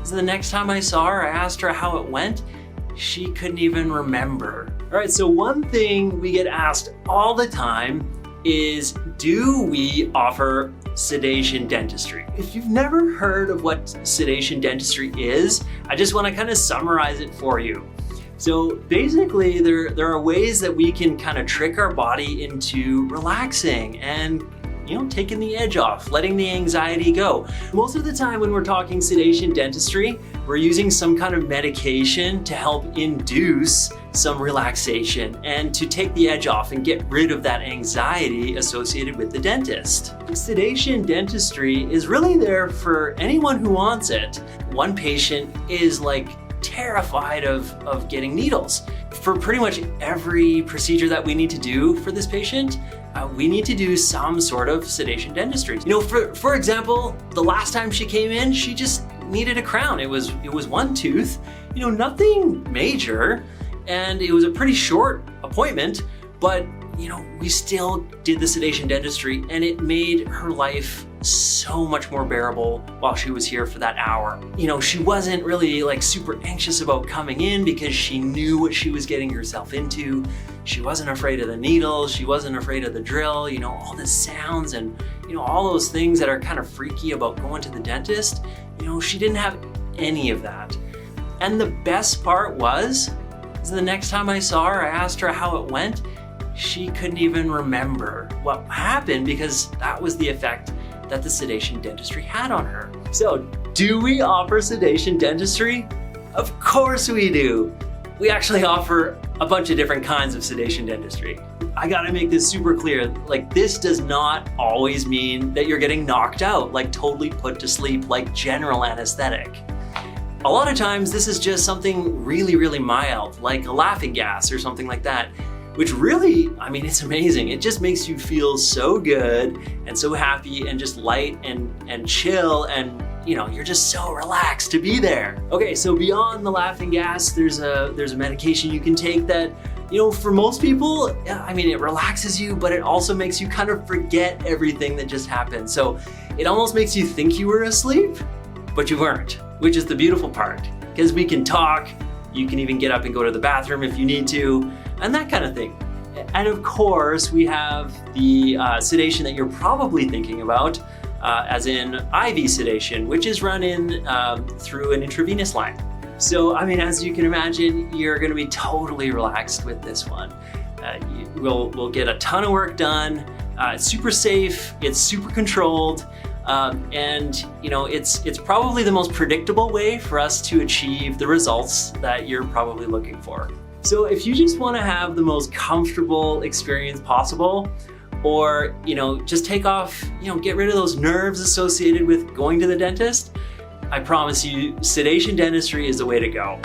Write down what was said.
So the next time I saw her, I asked her how it went. She couldn't even remember. All right, so one thing we get asked all the time is, do we offer sedation dentistry? If you've never heard of what sedation dentistry is, I just want to kind of summarize it for you. So basically, there are ways that we can kind of trick our body into relaxing and taking the edge off, letting the anxiety go. Most of the time when we're talking sedation dentistry, we're using some kind of medication to help induce some relaxation and to take the edge off and get rid of that anxiety associated with the dentist. Sedation dentistry is really there for anyone who wants it. One patient is terrified of getting needles. For pretty much every procedure that we need to do for this patient, we need to do some sort of sedation dentistry. For example, the last time she came in, she just needed a crown. It was one tooth, nothing major, and it was a pretty short appointment, but we still did the sedation dentistry and it made her life so much more bearable while she was here for that hour. She wasn't really super anxious about coming in because she knew what she was getting herself into. She wasn't afraid of the needles, she wasn't afraid of the drill, all the sounds and all those things that are kind of freaky about going to the dentist. She didn't have any of that. And the best part was the next time I saw her, I asked her how it went. She couldn't even remember what happened because that was the effect that the sedation dentistry had on her. So, do we offer sedation dentistry? Of course we do. We actually offer a bunch of different kinds of sedation dentistry. I gotta make this super clear, this does not always mean that you're getting knocked out, totally put to sleep, like general anesthetic. A lot of times this is just something really, really mild, like a laughing gas or something like that, which really, it's amazing. It just makes you feel so good and so happy and just light and chill, and you're just so relaxed to be there. Okay, so beyond the laughing gas, there's a medication you can take that, for most people, it relaxes you, but it also makes you kind of forget everything that just happened. So it almost makes you think you were asleep, but you weren't, which is the beautiful part, because we can talk, you can even get up and go to the bathroom if you need to, and that kind of thing. And of course, we have the sedation that you're probably thinking about, as in IV sedation, which is run in through an intravenous line. So, as you can imagine, you're gonna be totally relaxed with this one. We'll get a ton of work done. It's super safe, it's super controlled, and it's probably the most predictable way for us to achieve the results that you're probably looking for. So if you just want to have the most comfortable experience possible, or just take off, get rid of those nerves associated with going to the dentist, I promise you, sedation dentistry is the way to go.